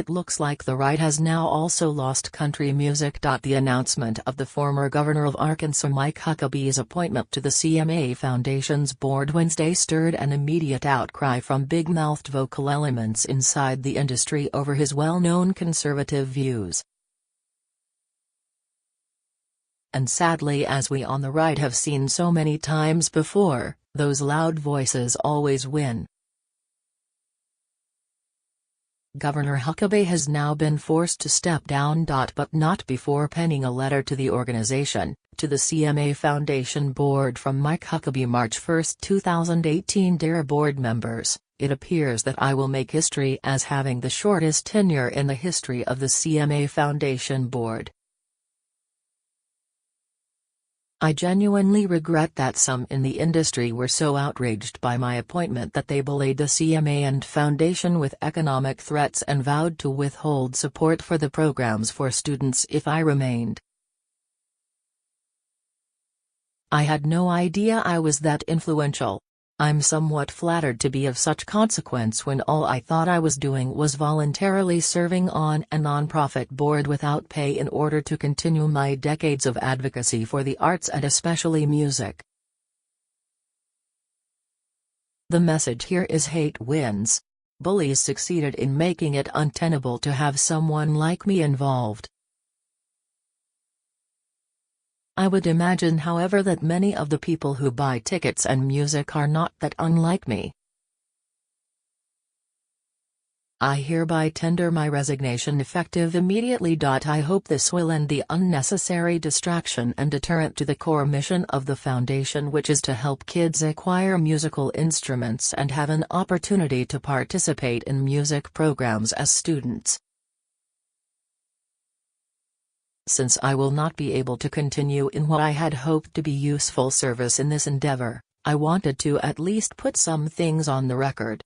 it looks like the right has now also lost country music. The announcement of the former governor of Arkansas Mike Huckabee's appointment to the CMA Foundation's board Wednesday stirred an immediate outcry from big-mouthed vocal elements inside the industry over his well-known conservative views. And sadly, as we on the right have seen so many times before, those loud voices always win. Governor Huckabee has now been forced to step down. But not before penning a letter to the organization, to the CMA Foundation board from Mike Huckabee March 1, 2018. Dear board members, it appears that I will make history as having the shortest tenure in the history of the CMA Foundation board. I genuinely regret that some in the industry were so outraged by my appointment that they bullied the CMA and Foundation with economic threats and vowed to withhold support for the programs for students if I remained. I had no idea I was that influential. I'm somewhat flattered to be of such consequence when all I thought I was doing was voluntarily serving on a nonprofit board without pay in order to continue my decades of advocacy for the arts and especially music. The message here is hate wins. Bullies succeeded in making it untenable to have someone like me involved. I would imagine, however, that many of the people who buy tickets and music are not that unlike me. I hereby tender my resignation effective immediately. I hope this will end the unnecessary distraction and deterrent to the core mission of the foundation, which is to help kids acquire musical instruments and have an opportunity to participate in music programs as students. Since I will not be able to continue in what I had hoped to be useful service in this endeavor, I wanted to at least put some things on the record.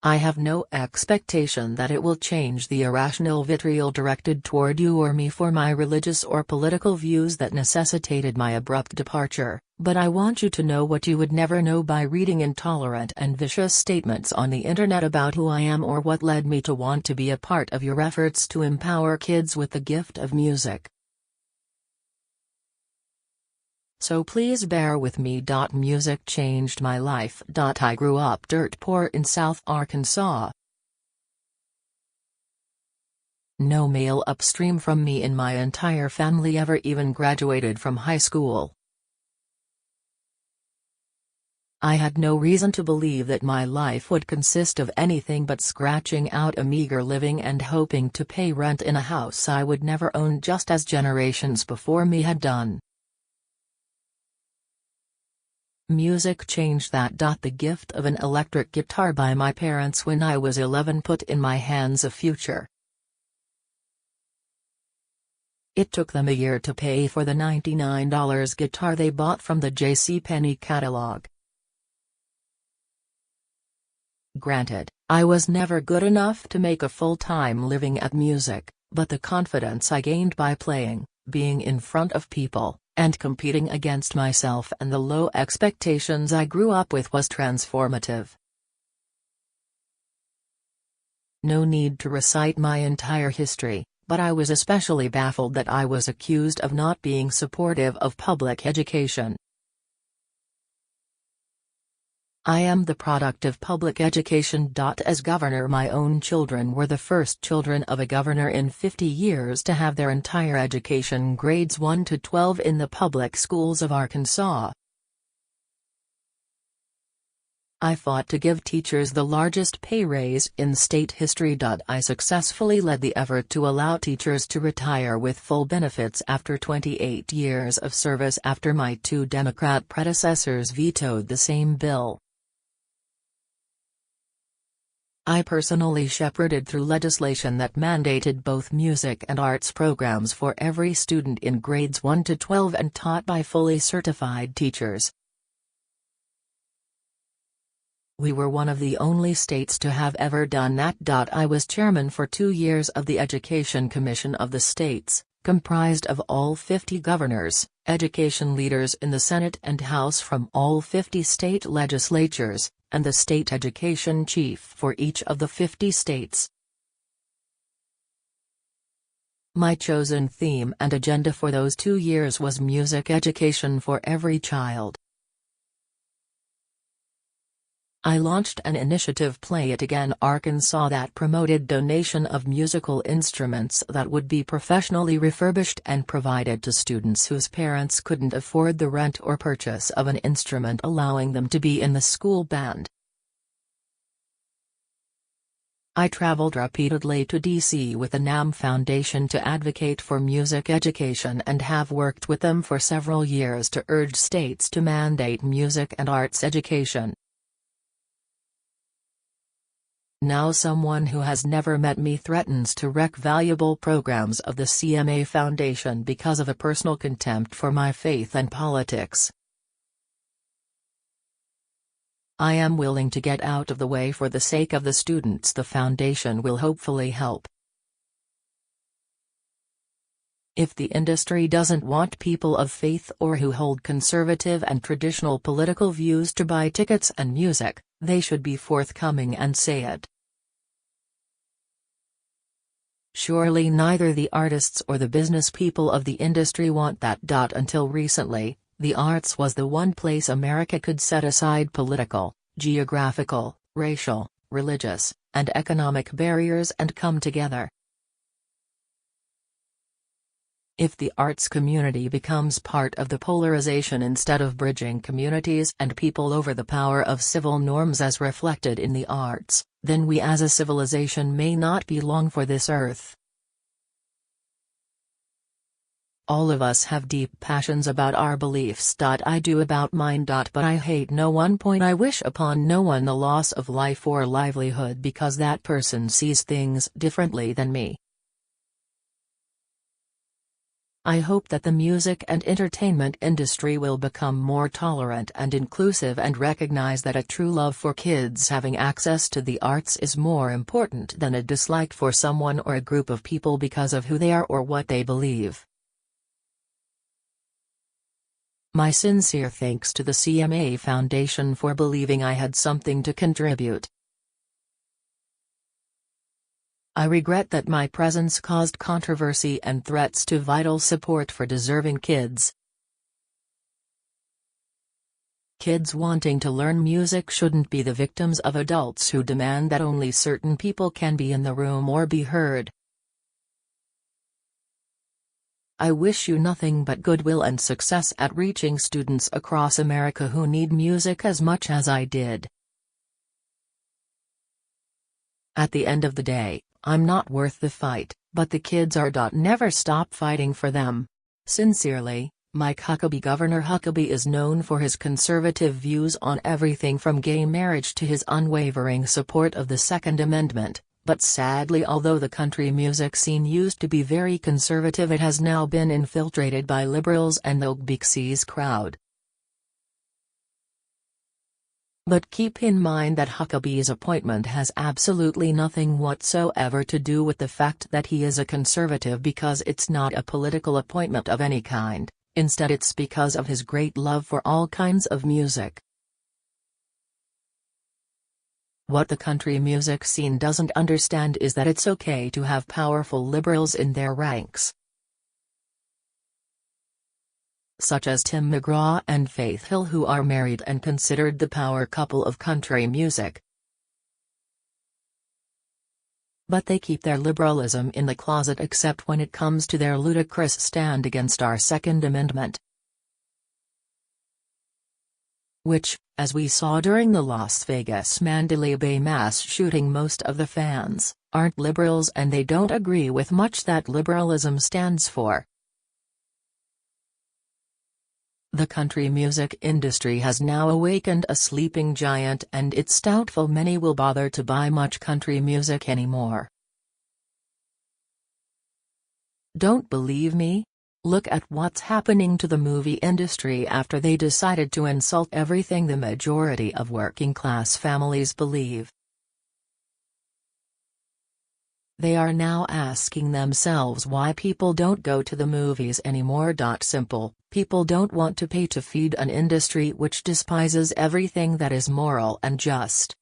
I have no expectation that it will change the irrational vitriol directed toward you or me for my religious or political views that necessitated my abrupt departure, but I want you to know what you would never know by reading intolerant and vicious statements on the internet about who I am or what led me to want to be a part of your efforts to empower kids with the gift of music. So please bear with me. Music changed my life. I grew up dirt poor in South Arkansas. No male upstream from me in my entire family ever even graduated from high school. I had no reason to believe that my life would consist of anything but scratching out a meager living and hoping to pay rent in a house I would never own, just as generations before me had done. Music changed that. The gift of an electric guitar by my parents when I was 11 put in my hands a future. It took them a year to pay for the $99 guitar they bought from the JCPenney catalog. Granted, I was never good enough to make a full-time living at music, but the confidence I gained by playing, being in front of people, and competing against myself and the low expectations I grew up with was transformative. No need to recite my entire history, but I was especially baffled that I was accused of not being supportive of public education. I am the product of public education. As governor, my own children were the first children of a governor in 50 years to have their entire education grades 1 to 12 in the public schools of Arkansas. I fought to give teachers the largest pay raise in state history. I successfully led the effort to allow teachers to retire with full benefits after 28 years of service after my two Democrat predecessors vetoed the same bill. I personally shepherded through legislation that mandated both music and arts programs for every student in grades 1 to 12 and taught by fully certified teachers. We were one of the only states to have ever done that. I was chairman for 2 years of the Education Commission of the states, comprised of all 50 governors, education leaders in the Senate and House from all 50 state legislatures, and the state education chief for each of the 50 states. My chosen theme and agenda for those 2 years was music education for every child. I launched an initiative, Play It Again Arkansas, that promoted donation of musical instruments that would be professionally refurbished and provided to students whose parents couldn't afford the rent or purchase of an instrument, allowing them to be in the school band. I traveled repeatedly to D.C. with the NAM Foundation to advocate for music education and have worked with them for several years to urge states to mandate music and arts education. Now someone who has never met me threatens to wreck valuable programs of the CMA Foundation because of a personal contempt for my faith and politics. I am willing to get out of the way for the sake of the students the foundation will hopefully help. If the industry doesn't want people of faith or who hold conservative and traditional political views to buy tickets and music, they should be forthcoming and say it. Surely neither the artists or the business people of the industry want that. Until recently, the arts was the one place America could set aside political, geographical, racial, religious, and economic barriers and come together. If the arts community becomes part of the polarization instead of bridging communities and people over the power of civil norms as reflected in the arts, then we as a civilization may not be long for this earth. All of us have deep passions about our beliefs. I do about mine. But I hate no one. I wish upon no one the loss of life or livelihood because that person sees things differently than me. I hope that the music and entertainment industry will become more tolerant and inclusive and recognize that a true love for kids having access to the arts is more important than a dislike for someone or a group of people because of who they are or what they believe. My sincere thanks to the CMA Foundation for believing I had something to contribute. I regret that my presence caused controversy and threats to vital support for deserving kids. Kids wanting to learn music shouldn't be the victims of adults who demand that only certain people can be in the room or be heard. I wish you nothing but goodwill and success at reaching students across America who need music as much as I did. At the end of the day, I'm not worth the fight, but the kids are. Never stop fighting for them. Sincerely, Mike Huckabee. Governor Huckabee is known for his conservative views on everything from gay marriage to his unwavering support of the Second Amendment, but sadly, although the country music scene used to be very conservative, it has now been infiltrated by liberals and the Bixie's crowd. But keep in mind that Huckabee's appointment has absolutely nothing whatsoever to do with the fact that he is a conservative, because it's not a political appointment of any kind. Instead, it's because of his great love for all kinds of music. What the country music scene doesn't understand is that it's okay to have powerful liberals in their ranks, such as Tim McGraw and Faith Hill, who are married and considered the power couple of country music. But they keep their liberalism in the closet except when it comes to their ludicrous stand against our Second Amendment, which, as we saw during the Las Vegas Mandalay Bay mass shooting, most of the fans aren't liberals and they don't agree with much that liberalism stands for. The country music industry has now awakened a sleeping giant, and it's doubtful many will bother to buy much country music anymore. Don't believe me? Look at what's happening to the movie industry after they decided to insult everything the majority of working-class families believe. They are now asking themselves why people don't go to the movies anymore. Simple, people don't want to pay to feed an industry which despises everything that is moral and just.